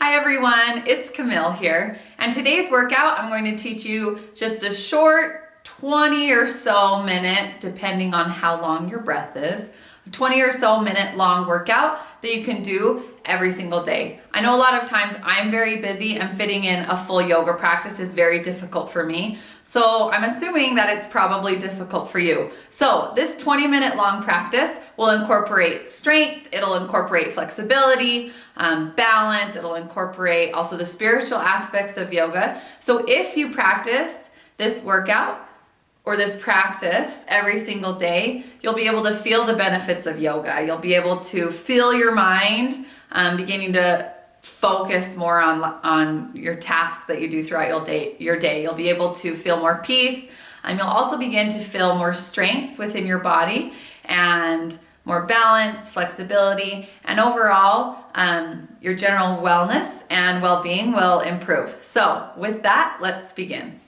Hi everyone, it's Camille here, and today's workout I'm going to teach you just a short 20 or so minute, depending on how long your breath is, 20 or so minute long workout that you can do every single day. I know a lot of times I'm very busy and fitting in a full yoga practice is very difficult for me. So I'm assuming that it's probably difficult for you. So this 20-minute long practice will incorporate strength, it'll incorporate flexibility, balance, it'll incorporate also the spiritual aspects of yoga. So if you practice this workout or this practice every single day, you'll be able to feel the benefits of yoga. You'll be able to feel your mind beginning to focus more on your tasks that you do throughout your day. You'll be able to feel more peace, and you'll also begin to feel more strength within your body and more balance, flexibility, and overall your general wellness and well-being will improve. So with that, let's begin.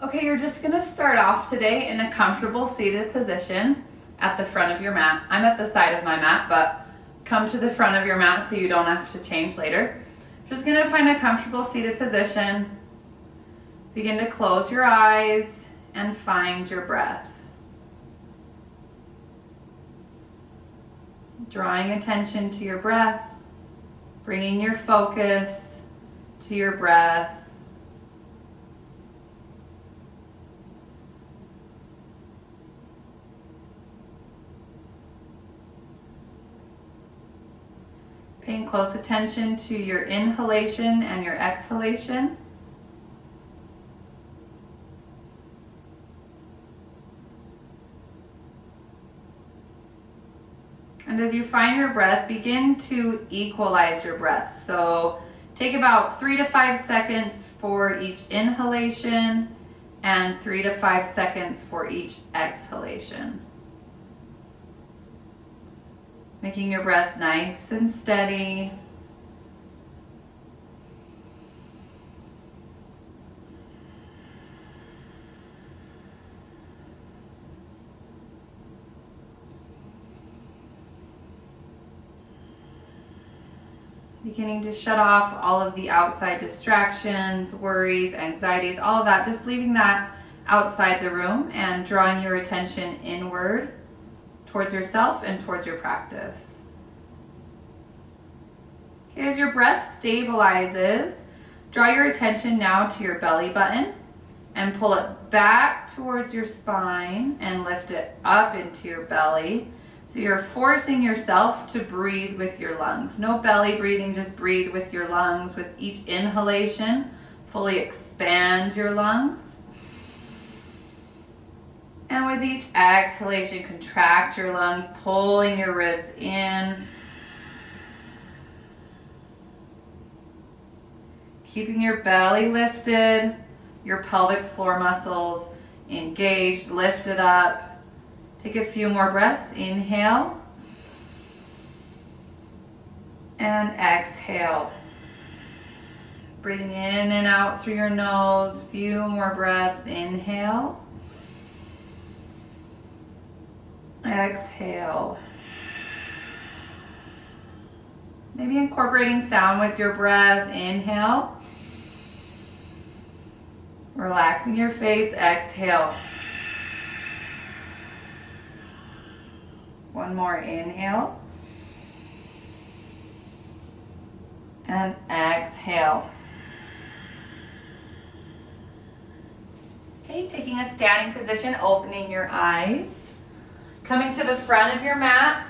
Okay, you're just gonna start off today in a comfortable seated position at the front of your mat. I'm at the side of my mat, but come to the front of your mat so you don't have to change later. Just gonna find a comfortable seated position. Begin to close your eyes and find your breath. Drawing attention to your breath, bringing your focus to your breath. Paying close attention to your inhalation and your exhalation. And as you find your breath, begin to equalize your breath. So take about 3 to 5 seconds for each inhalation and 3 to 5 seconds for each exhalation. Making your breath nice and steady. Beginning to shut off all of the outside distractions, worries, anxieties, all of that, just leaving that outside the room and drawing your attention inward towards yourself and towards your practice. Okay, as your breath stabilizes, draw your attention now to your belly button and pull it back towards your spine and lift it up into your belly. So you're forcing yourself to breathe with your lungs. No belly breathing, just breathe with your lungs. With each inhalation, fully expand your lungs. And with each exhalation, contract your lungs, pulling your ribs in. Keeping your belly lifted, your pelvic floor muscles engaged, lifted up. Take a few more breaths. Inhale. And exhale. Breathing in and out through your nose. Few more breaths. Inhale. Exhale. Maybe incorporating sound with your breath. Inhale. Relaxing your face. Exhale. One more. Inhale. And exhale. Okay, taking a standing position, opening your eyes. Coming to the front of your mat,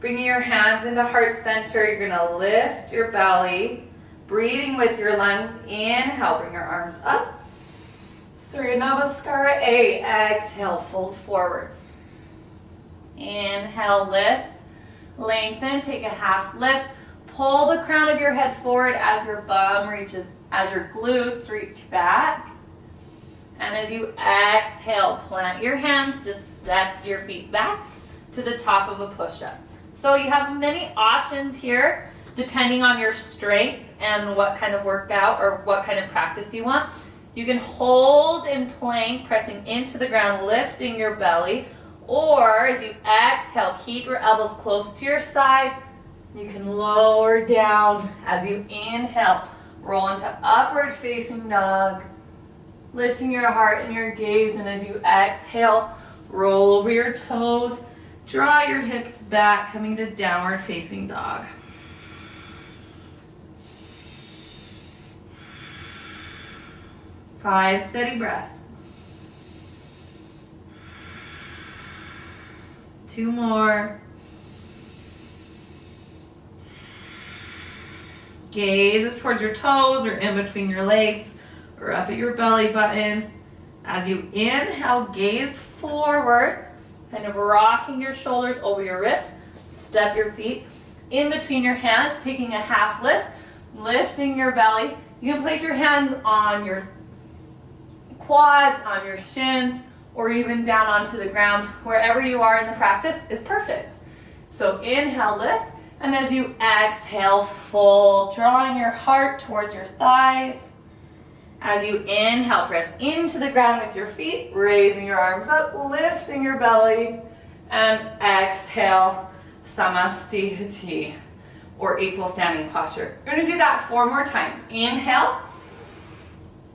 bringing your hands into heart center. You're gonna lift your belly, breathing with your lungs. Inhale, bring your arms up. Salutation A. Exhale, fold forward. Inhale, lift, lengthen, take a half lift. Pull the crown of your head forward as your bum reaches, as your glutes reach back. And as you exhale, plant your hands, just step your feet back to the top of a push-up. So you have many options here, depending on your strength and what kind of workout or what kind of practice you want. You can hold in plank, pressing into the ground, lifting your belly, or as you exhale, keep your elbows close to your side, You can lower down as you inhale. Roll into upward facing dog. Lifting your heart and your gaze, and as you exhale, roll over your toes. Draw your hips back, coming to downward facing dog. Five steady breaths. Two more. Gaze is towards your toes or in between your legs or up at your belly button. As you inhale, gaze forward, kind of rocking your shoulders over your wrists. Step your feet in between your hands, taking a half lift, lifting your belly. You can place your hands on your quads, on your shins, or even down onto the ground. Wherever you are in the practice is perfect. So inhale, lift, and as you exhale, fold, drawing your heart towards your thighs. As you inhale, press into the ground with your feet, raising your arms up, lifting your belly, and exhale, Samasthiti, or equal standing posture. We're going to do that 4 more times. Inhale,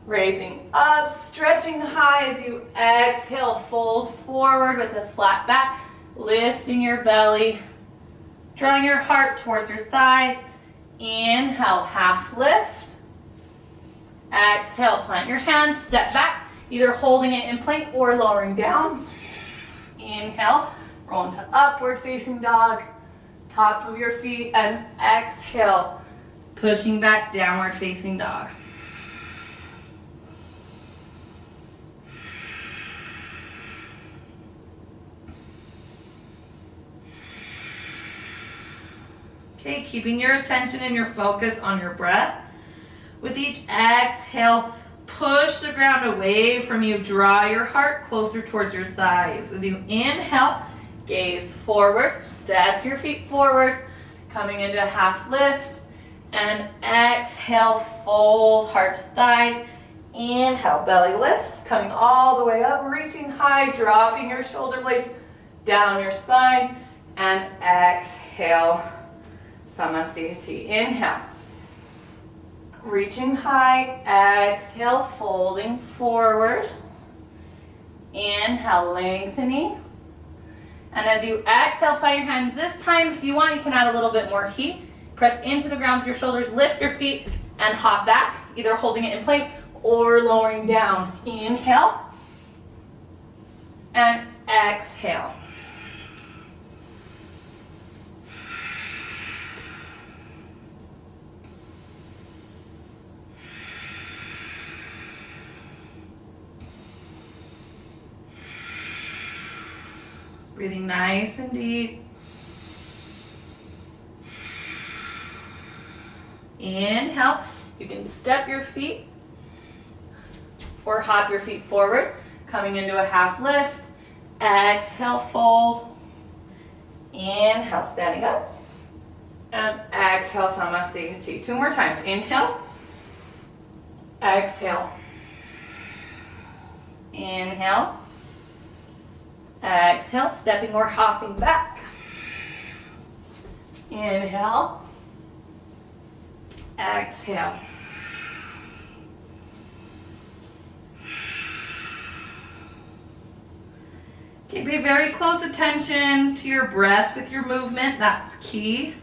raising up, stretching high. As you exhale, fold forward with a flat back, lifting your belly, drawing your heart towards your thighs. Inhale, half lift. Exhale, plant your hands, step back, either holding it in plank or lowering down. Inhale, roll into upward facing dog, top of your feet, and exhale, pushing back, downward facing dog. Okay, keeping your attention and your focus on your breath. With each exhale, push the ground away from you. Draw your heart closer towards your thighs. As you inhale, gaze forward, step your feet forward, coming into a half lift, and exhale, fold heart to thighs. Inhale, belly lifts, coming all the way up, reaching high, dropping your shoulder blades down your spine, and exhale, Samasthiti. Inhale. Reaching high, exhale, folding forward. Inhale, lengthening. And as you exhale, plant your hands. This time, if you want, you can add a little bit more heat. Press into the ground with your shoulders, lift your feet, and hop back, either holding it in plank or lowering down. Inhale, and exhale. Breathing nice and deep. Inhale. You can step your feet or hop your feet forward, coming into a half lift. Exhale, fold. Inhale, standing up. And exhale, Samasthiti. 2 more times. Inhale. Exhale. Inhale. Exhale, stepping or hopping back. Inhale. Exhale. Okay, pay very close attention to your breath with your movement. That's key.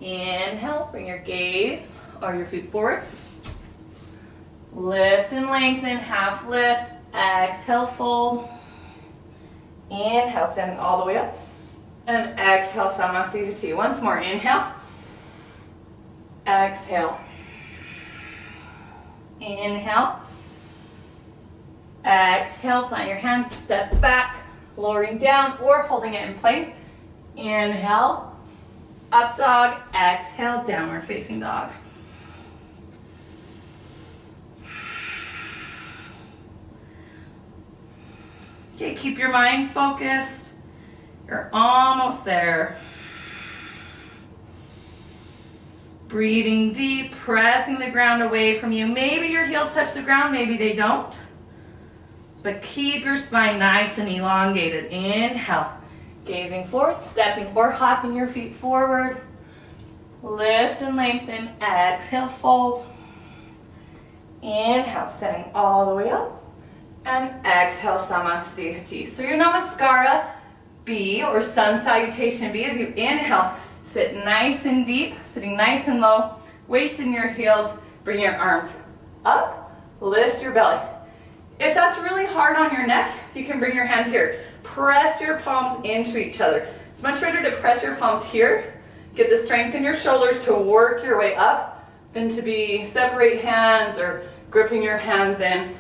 Inhale, bring your gaze or your feet forward. Lift and lengthen, half lift. Exhale, fold. Inhale, standing all the way up. And exhale, Samasthiti. Once more, inhale. Exhale. Inhale. Exhale, plant your hands, step back, lowering down or holding it in plank. Inhale. Up dog, exhale, downward facing dog. Okay, keep your mind focused. You're almost there. Breathing deep, pressing the ground away from you. Maybe your heels touch the ground, maybe they don't. But keep your spine nice and elongated. Inhale, gazing forward, stepping or hopping your feet forward. Lift and lengthen. Exhale, fold. Inhale, standing all the way up. And exhale, Samasthiti. So your Namaskara B, or Sun Salutation B, as you inhale, sit nice and deep, sitting nice and low. Weights in your heels. Bring your arms up. Lift your belly. If that's really hard on your neck, you can bring your hands here. Press your palms into each other. It's much better to press your palms here. Get the strength in your shoulders to work your way up than to be separate hands or gripping your hands in.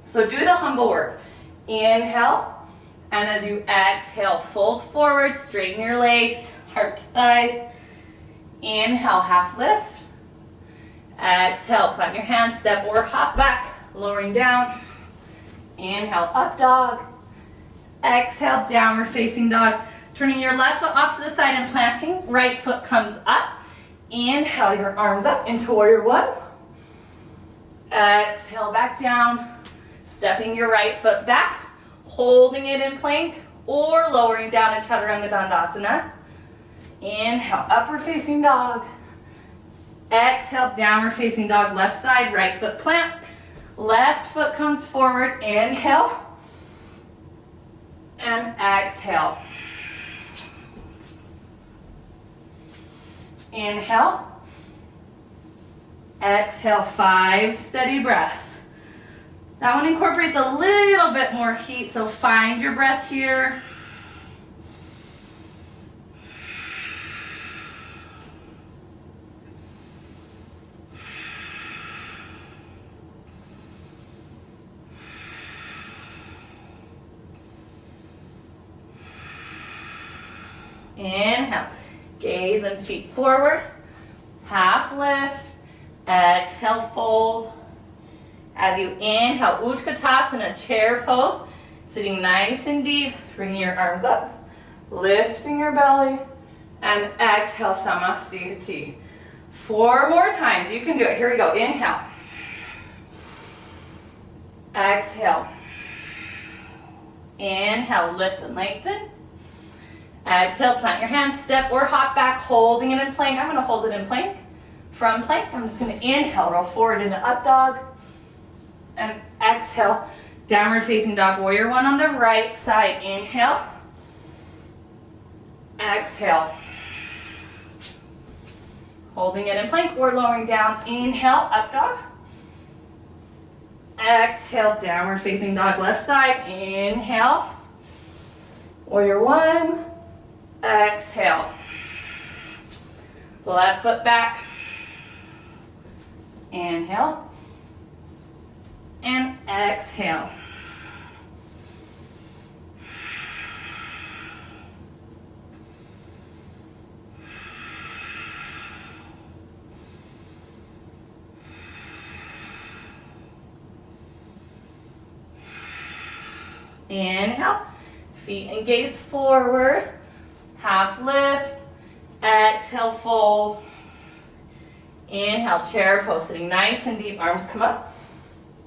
So do the humble work. Inhale, and as you exhale, fold forward, straighten your legs, heart to thighs. Inhale, half lift. Exhale, plant your hands, step or hop back, lowering down. Inhale, up dog. Exhale, downward facing dog. Turning your left foot off to the side and planting. Right foot comes up. Inhale, your arms up into warrior one. Exhale, back down. Stepping your right foot back. Holding it in plank or lowering down in Chaturanga Dandasana. Inhale, upward facing dog. Exhale, downward facing dog, left side, right foot plants. Left foot comes forward. Inhale. And exhale. Inhale. Exhale, 5 steady breaths. That one incorporates a little bit more heat, so find your breath here. Inhale, gaze and feet forward, half lift, exhale, fold. As you inhale, Utkatasana, chair pose, sitting nice and deep, bringing your arms up, lifting your belly, and exhale, Samasthiti. 4 more times, you can do it. Here we go, inhale. Exhale. Inhale, lift and lengthen. Exhale, plant your hands, step or hop back, holding it in plank. I'm going to hold it in plank. From plank, I'm just going to inhale, roll forward into up dog. And exhale, downward facing dog, warrior one on the right side. Inhale. Exhale. Holding it in plank or lowering down. Inhale, up dog. Exhale, downward facing dog, left side. Inhale. Warrior one. Exhale. Left foot back. Inhale. And exhale. Inhale. Feet and gaze forward. Half lift. Exhale, fold. Inhale, chair pose, sitting nice and deep. Arms come up.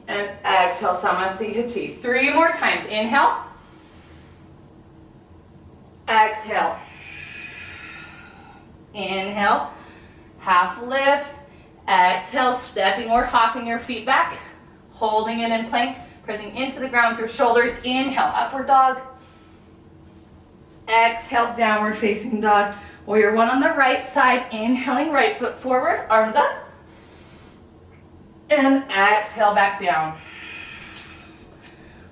And exhale, Samasthiti. 3 more times. Inhale. Exhale. Inhale. Half lift. Exhale, stepping or hopping your feet back. Holding it in plank. Pressing into the ground with your shoulders. Inhale, upward dog. Exhale, downward facing dog. Warrior one on the right side. Inhaling, right foot forward. Arms up. And exhale, back down.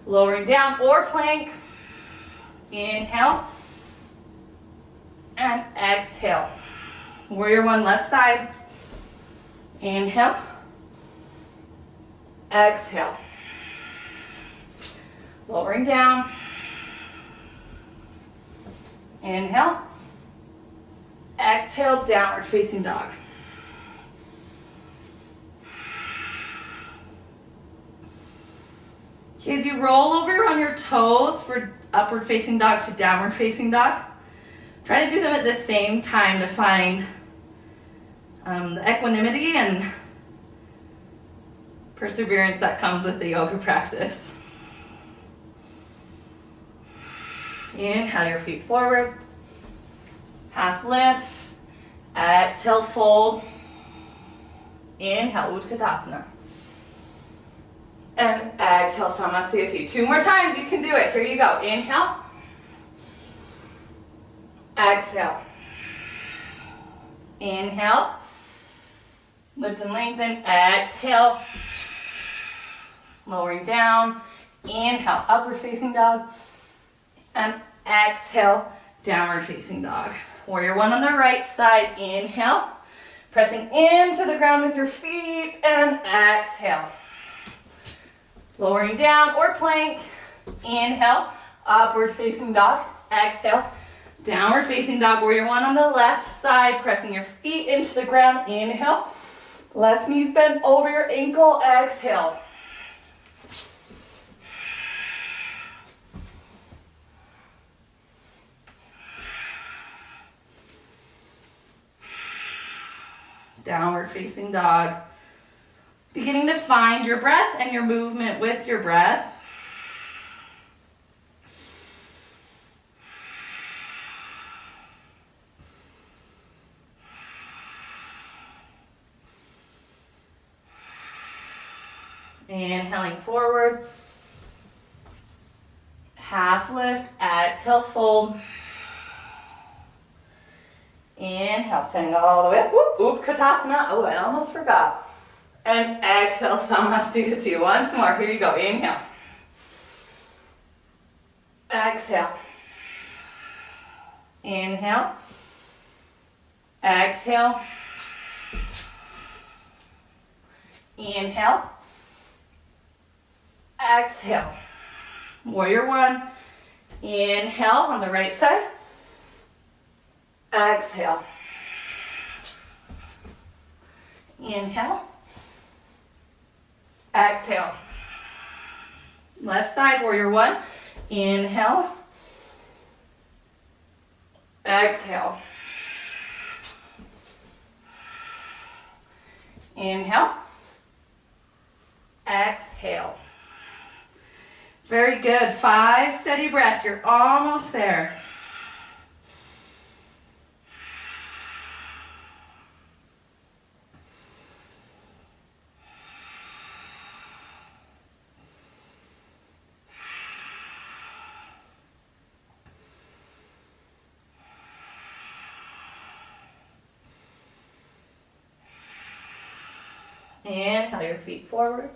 Lowering down or plank. Inhale. And exhale. Warrior one, left side. Inhale. Exhale. Lowering down. Inhale. Exhale, downward facing dog. As you roll over on your toes for upward facing dog to downward facing dog, try to do them at the same time to find the equanimity and perseverance that comes with the yoga practice. Inhale your feet forward. Half lift. Exhale, fold. Inhale, Utkatasana. And exhale, Samasthiti. 2 more times, you can do it. Here you go. Inhale. Exhale. Inhale. Lift and lengthen. Exhale. Lowering down. Inhale, upward facing dog. And exhale, downward facing dog. Warrior 1 on the right side. Inhale. Pressing into the ground with your feet. And exhale. Lowering down or plank. Inhale, upward facing dog. Exhale, downward facing dog. Warrior 1 on the left side. Pressing your feet into the ground. Inhale. Left knees bent over your ankle. Exhale. Downward facing dog. Beginning to find your breath and your movement with your breath. Inhaling forward. Half lift. Exhale, fold. Inhale, standing all the way up. Utkatasana. Oh, I almost forgot. And exhale, Samasthiti. Once more. Here you go. Inhale. Exhale. Inhale. Exhale. Inhale. Exhale. Warrior 1. Inhale on the right side. Exhale. Inhale. Exhale. Left side, warrior 1. Inhale. Exhale. Inhale. Exhale. Very good. 5 steady breaths. You're almost there. Inhale your feet forward.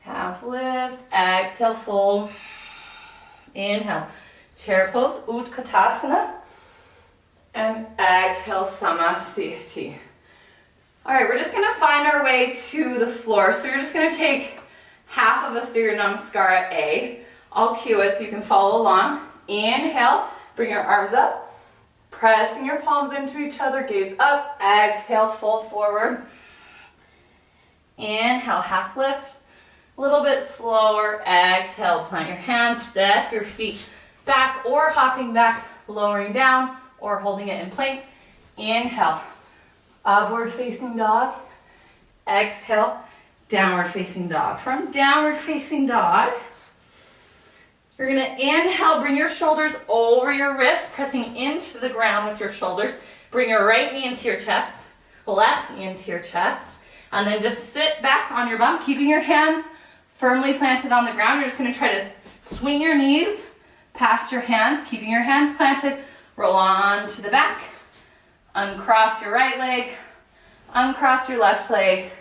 Half lift. Exhale, fold. Inhale. Chair pose, Utkatasana. And exhale, Samasthiti. All right, we're just gonna find our way to the floor. So you're just gonna take half of a Surya Namaskara A. I'll cue it so you can follow along. Inhale, bring your arms up. Pressing your palms into each other, gaze up. Exhale, fold forward. Inhale, half lift. A little bit slower. Exhale, plant your hands, step your feet back or hopping back, lowering down or holding it in plank. Inhale, upward facing dog. Exhale, downward facing dog. From downward facing dog, you're gonna inhale, bring your shoulders over your wrists, pressing into the ground with your shoulders. Bring your right knee into your chest, left knee into your chest. And then just sit back on your bum, keeping your hands firmly planted on the ground. You're just gonna try to swing your knees past your hands, keeping your hands planted. Roll on to the back. Uncross your right leg, uncross your left leg,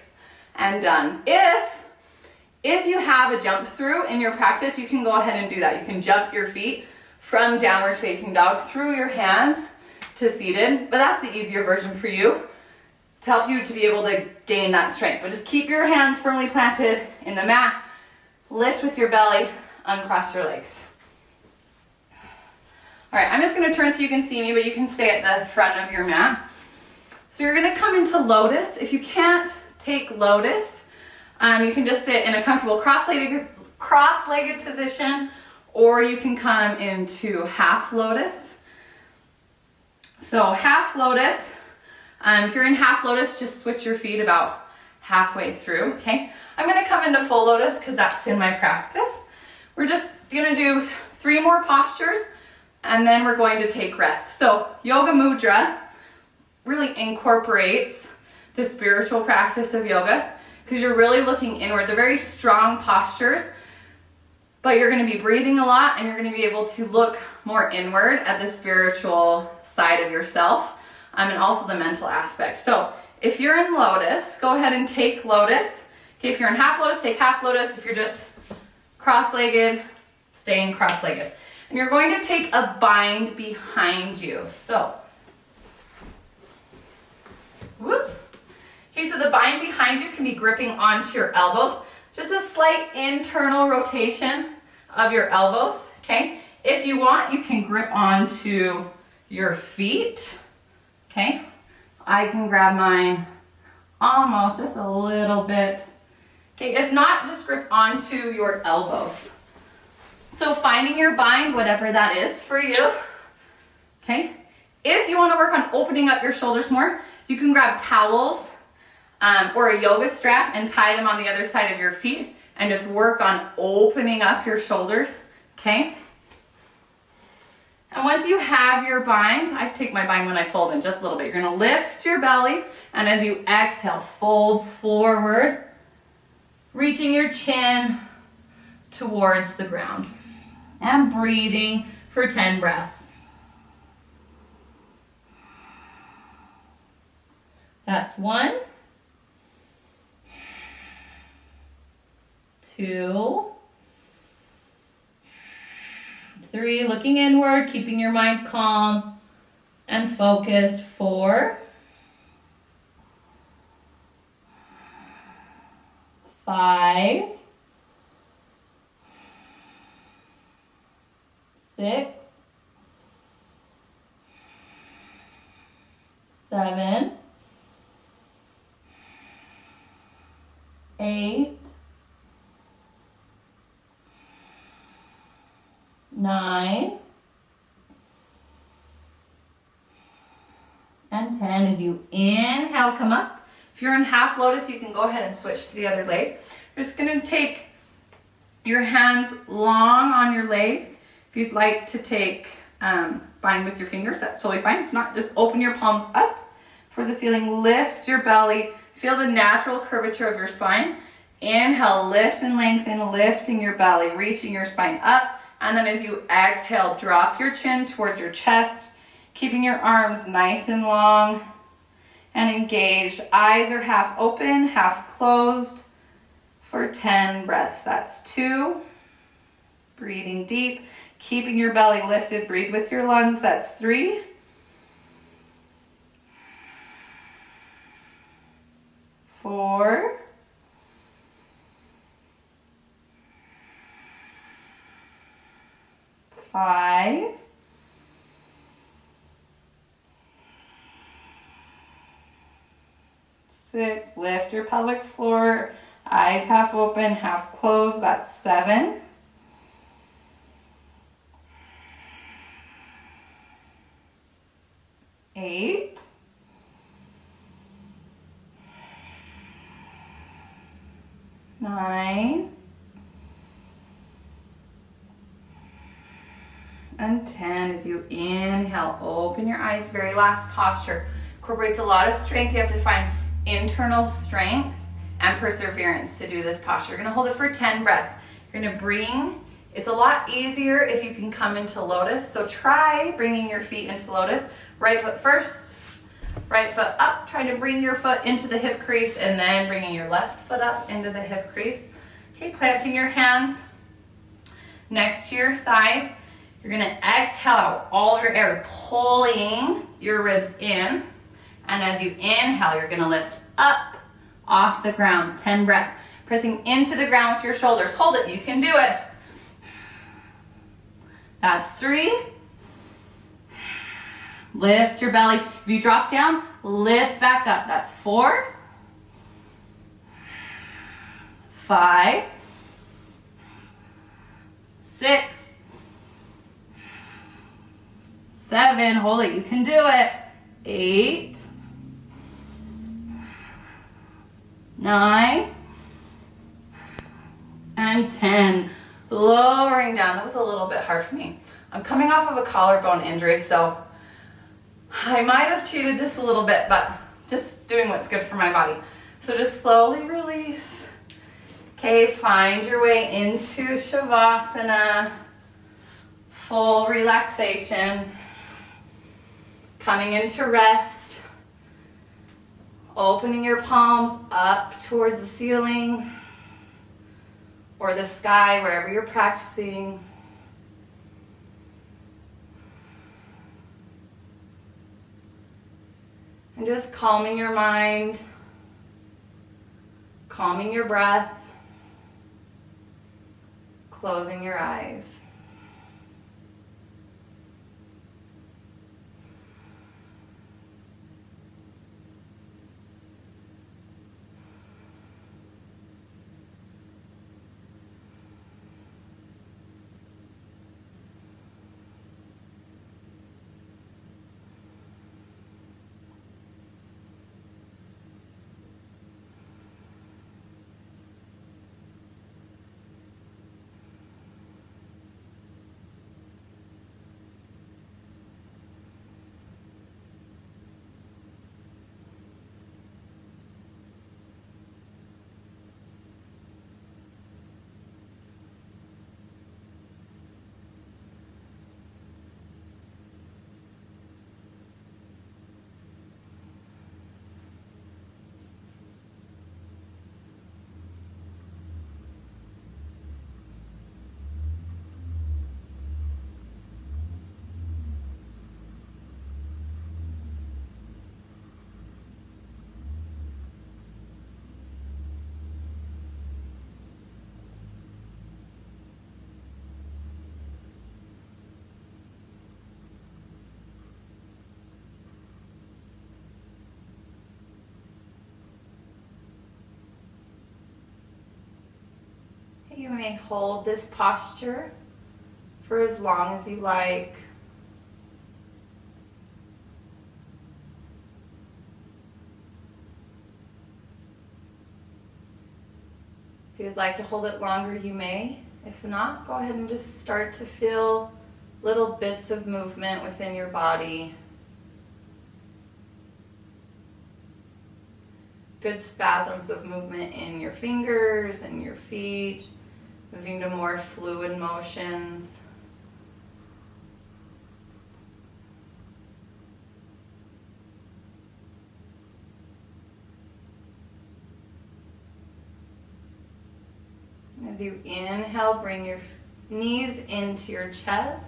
and done. If you have a jump through in your practice, you can go ahead and do that. You can jump your feet from downward facing dog through your hands to seated, but that's the easier version for you, to help you to be able to gain that strength. But just keep your hands firmly planted in the mat. Lift with your belly, uncross your legs. All right, I'm just gonna turn so you can see me, but you can stay at the front of your mat. So you're gonna come into lotus. If you can't take lotus, you can just sit in a comfortable cross-legged position, or you can come into half lotus. So half lotus, If you're in half lotus, just switch your feet about halfway through, okay? I'm gonna come into full lotus because that's in my practice. We're just gonna do 3 more postures and then we're going to take rest. So Yoga Mudra really incorporates the spiritual practice of yoga because you're really looking inward. They're very strong postures, but you're gonna be breathing a lot and you're gonna be able to look more inward at the spiritual side of yourself and also the mental aspect. So if you're in lotus, go ahead and take lotus. Okay, if you're in half lotus, take half lotus. If you're just cross-legged, stay in cross-legged. And you're going to take a bind behind you. So, whoop. Okay, so the bind behind you can be gripping onto your elbows. Just a slight internal rotation of your elbows, okay? If you want, you can grip onto your feet, okay? I can grab mine almost just a little bit. Okay, if not, just grip onto your elbows. So finding your bind, whatever that is for you, okay? If you want to work on opening up your shoulders more, you can grab towels or a yoga strap and tie them on the other side of your feet and just work on opening up your shoulders, okay? And once you have your bind, I take my bind when I fold in just a little bit. You're gonna lift your belly, and as you exhale, fold forward, reaching your chin towards the ground. And breathing for 10 breaths. That's 1, 2, 3, looking inward, keeping your mind calm and focused. 4, 5, 6, 7, 8, 9, and 10. As you inhale, come up. If you're in half lotus, you can go ahead and switch to the other leg. You're just gonna take your hands long on your legs. If you'd like to take bind with your fingers, that's totally fine. If not, just open your palms up towards the ceiling, lift your belly, feel the natural curvature of your spine. Inhale, lift and lengthen, lifting your belly, reaching your spine up. And then as you exhale, drop your chin towards your chest, keeping your arms nice and long and engaged. Eyes are half open, half closed for 10 breaths. That's 2. Breathing deep, keeping your belly lifted. Breathe with your lungs. That's 3. 4. 5. 6. Lift your pelvic floor. Eyes half open, half closed. That's 7. 8. 9. And 10. As you inhale, open your eyes. Very last posture. Incorporates a lot of strength. You have to find internal strength and perseverance to do this posture. You're gonna hold it for 10 breaths. You're gonna bring, it's a lot easier if you can come into lotus. So try bringing your feet into lotus. Right foot first, right foot up. Try to bring your foot into the hip crease and then bringing your left foot up into the hip crease. Okay, planting your hands next to your thighs. You're gonna exhale out all of your air, pulling your ribs in. And as you inhale, you're gonna lift up off the ground. 10 breaths. Pressing into the ground with your shoulders. Hold it, you can do it. That's 3. Lift your belly. If you drop down, lift back up. That's 4. 5. 6. 7. Hold it, you can do it. 8. 9, and 10. Lowering down. That was a little bit hard for me. I'm coming off of a collarbone injury, so I might have cheated just a little bit, but just doing what's good for my body. So just slowly release. Okay, find your way into Shavasana. Full relaxation. Coming into rest. Opening your palms up towards the ceiling or the sky, wherever you're practicing. And just calming your mind, calming your breath, closing your eyes. You may hold this posture for as long as you like. If you'd like to hold it longer, you may. If not, go ahead and just start to feel little bits of movement within your body. Good spasms of movement in your fingers and your feet. Moving to more fluid motions. As you inhale, bring your knees into your chest,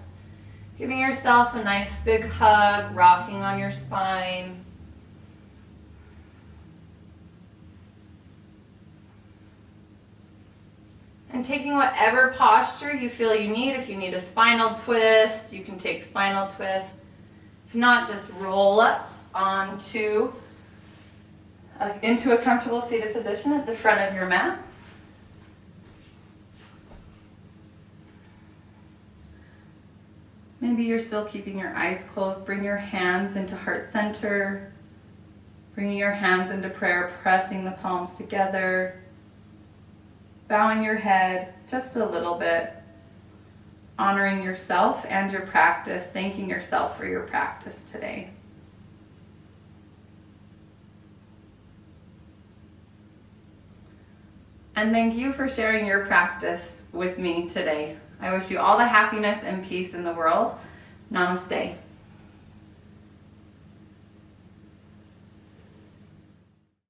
giving yourself a nice big hug, rocking on your spine. And taking whatever posture you feel you need. If you need a spinal twist, you can take spinal twist. If not, just roll up into a comfortable seated position at the front of your mat. Maybe you're still keeping your eyes closed. Bring your hands into heart center. Bringing your hands into prayer, pressing the palms together. Bowing your head just a little bit, honoring yourself and your practice, thanking yourself for your practice today. And thank you for sharing your practice with me today. I wish you all the happiness and peace in the world. Namaste.